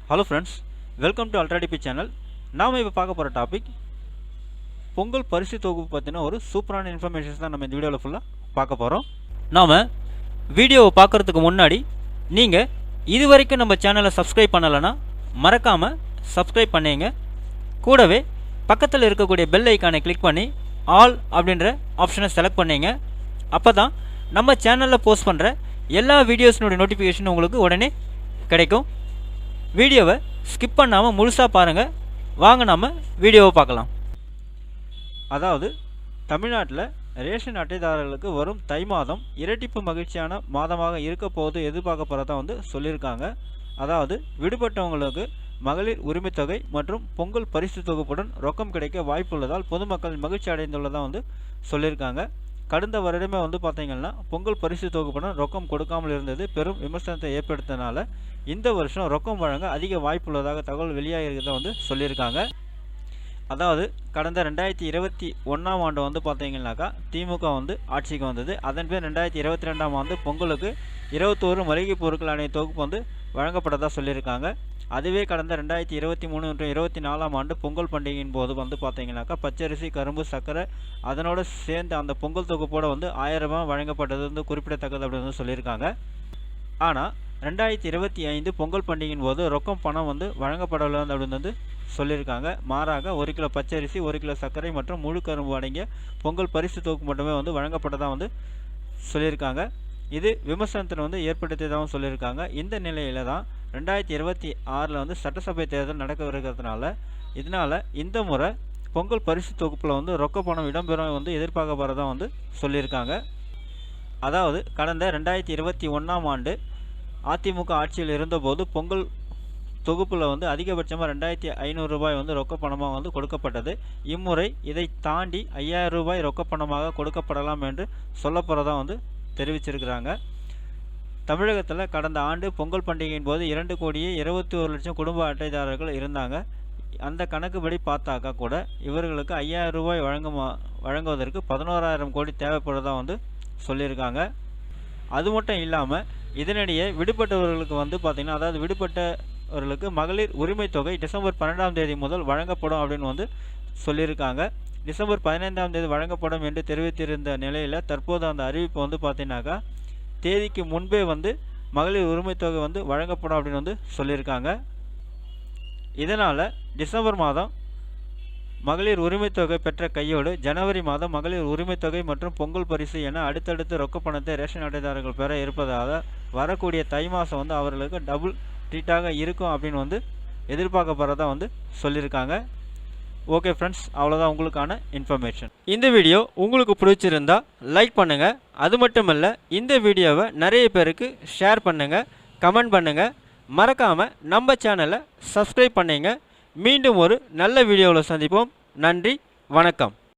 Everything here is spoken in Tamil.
ஹலோ ஃப்ரெண்ட்ஸ், வெல்கம் டு அல்ட்ராடிபி சேனல். நாம் இப்போ பார்க்க போகிற டாபிக் பொங்கல் பரிசு தொகுப்பு பற்றின ஒரு சூப்பரான இன்ஃபர்மேஷன்ஸ் தான் நம்ம இந்த வீடியோவில் ஃபுல்லாக பார்க்க போகிறோம். நாம் வீடியோவை பார்க்குறதுக்கு முன்னாடி நீங்கள் இது வரைக்கும் நம்ம சேனலை சப்ஸ்கிரைப் பண்ணலைன்னா மறக்காமல் சப்ஸ்கிரைப் பண்ணிங்க. கூடவே பக்கத்தில் இருக்கக்கூடிய பெல் ஐக்கானை கிளிக் பண்ணி ஆல் அப்படின்ற ஆப்ஷனை செலக்ட் பண்ணிங்க. அப்போ தான் நம்ம சேனலில் போஸ்ட் பண்ணுற எல்லா வீடியோஸினுடைய நோட்டிஃபிகேஷன் உங்களுக்கு உடனே கிடைக்கும். வீடியோவை ஸ்கிப் பண்ணாமல் முழுசாக பாருங்கள். வாங்க நாம் வீடியோவை பார்க்கலாம். அதாவது தமிழ்நாட்டில் ரேஷன் அட்டைதாரர்களுக்கு வரும் தை மாதம் இரட்டிப்பு மகிழ்ச்சியான மாதமாக இருக்க போது எதிர்பார்க்கப்படுறதா சொல்லியிருக்காங்க. அதாவது விடுபட்டவங்களுக்கு மகளிர் உரிமைத்தொகை மற்றும் பொங்கல் பரிசு தொகுப்புடன் ரொக்கம் கிடைக்க வாய்ப்புள்ளதால் பொதுமக்கள் மகிழ்ச்சி அடைந்துள்ளதாக சொல்லியிருக்காங்க. கடந்த வருடமே பார்த்தீங்கன்னா பொங்கல் பரிசு தொகுப்புடன் ரொக்கம் கொடுக்காமல் இருந்தது பெரும் விமர்சனத்தை ஏற்படுத்தினால இந்த வருஷம் ரொக்கம் வழங்க அதிக வாய்ப்புள்ளதாக தகவல் வெளியாகிறத சொல்லியிருக்காங்க. அதாவது கடந்த 2021ஆம் ஆண்டு பார்த்தீங்கன்னாக்கா திமுக ஆட்சிக்கு வந்தது. அதன் பேர் 2022ஆம் ஆண்டு பொங்கலுக்கு 21 மளிகை பொருட்கள் அணைய தொகுப்பு வழங்கப்பட்டதாக சொல்லியிருக்காங்க. அதுவே கடந்த 2023 மற்றும் 24ஆம் ஆண்டு பொங்கல் பண்டிகையின் போது பார்த்தீங்கன்னாக்கா பச்சரிசி, கரும்பு, சர்க்கரை அதனோட சேர்ந்து அந்த பொங்கல் தொகுப்போடு 1000 ரூபாய் வழங்கப்பட்டது குறிப்பிடத்தக்கது அப்படின்னு சொல்லியிருக்காங்க. ஆனால் 2025 பொங்கல் பண்டிகையின் போது ரொக்கம் பணம் வழங்கப்படவில்லை அப்படின்னு சொல்லியிருக்காங்க. மாறாக 1 கிலோ பச்சரிசி, 1 கிலோ சர்க்கரை மற்றும் முழு கரும்பு அடங்கிய பொங்கல் பரிசு தொகுப்பு மட்டுமே வழங்கப்பட்டதாக சொல்லியிருக்காங்க. இது விமர்சனத்தை ஏற்படுத்தியதாகவும் சொல்லியிருக்காங்க. இந்த நிலையில தான் 2026 சட்டசபை தேர்தல் நடக்கவிருக்கிறதுனால இதனால் இந்த முறை பொங்கல் பரிசு தொகுப்பில் ரொக்க பணம் இடம்பெறும் எதிர்பார்க்கப்படுறதா சொல்லியிருக்காங்க. அதாவது கடந்த 2021ஆம் ஆண்டு அதிமுக ஆட்சியில் இருந்தபோது பொங்கல் தொகுப்பில் அதிகபட்சமாக 2500 ரூபாய் ரொக்க பணமாக கொடுக்கப்பட்டது. இம்முறை இதை தாண்டி 5000 ரூபாய் ரொக்க பணமாக கொடுக்கப்படலாம் என்று சொல்லப்படுறதா தெரிவிச்சிருக்கிறாங்க. தமிழகத்தில் கடந்த ஆண்டு பொங்கல் பண்டிகையின் போது 2,21,00,000 குடும்ப அட்டைதாரர்கள் இருந்தாங்க. அந்த கணக்குப்படி பார்த்தாக்கா கூட இவர்களுக்கு 5000 ரூபாய் வழங்குவதற்கு 11,000 கோடி தேவைப்படுறதா சொல்லியிருக்காங்க. அது மட்டும் இல்லாமல் இதனிடையே விடுபட்டவர்களுக்கு பார்த்திங்கன்னா அதாவது விடுபட்டவர்களுக்கு மகளிர் உரிமை தொகை டிசம்பர் 12ஆம் தேதி முதல் வழங்கப்படும் அப்படின்னு சொல்லியிருக்காங்க. டிசம்பர் 15ஆம் தேதி வழங்கப்படும் என்று தெரிவித்திருந்த நிலையில் தற்போது அந்த அறிவிப்பு பார்த்தீங்கன்னாக்கா தேதிக்கு முன்பே மகளிர் உரிமை தொகை வழங்கப்படும் அப்படின்னு சொல்லியிருக்காங்க. இதனால் டிசம்பர் மாதம் மகளிர் உரிமை தொகை பெற்ற கையோடு ஜனவரி மாதம் மகளிர் உரிமை தொகை மற்றும் பொங்கல் பரிசு என அடுத்தடுத்து ரொக்க பணத்தை ரேஷன் அட்டைதாரர்கள் பெற இருப்பதாக வரக்கூடிய தை மாதம் அவர்களுக்கு டபுள் ட்ரீட்டாக இருக்கும் அப்படின்னு எதிர்பார்க்கப்படுறதா சொல்லியிருக்காங்க. ஓகே ஃப்ரெண்ட்ஸ், அவ்வளோதான் உங்களுக்கான இன்ஃபர்மேஷன். இந்த வீடியோ உங்களுக்கு பிடிச்சிருந்தா லைக் பண்ணுங்கள். அது மட்டும் இல்லை, இந்த வீடியோவை நிறைய பேருக்கு ஷேர் பண்ணுங்கள், கமெண்ட் பண்ணுங்கள். மறக்காமல் நம்ம சேனலை சப்ஸ்கிரைப் பண்ணிங்க. மீண்டும் ஒரு நல்ல வீடியோவில் சந்திப்போம். நன்றி, வணக்கம்.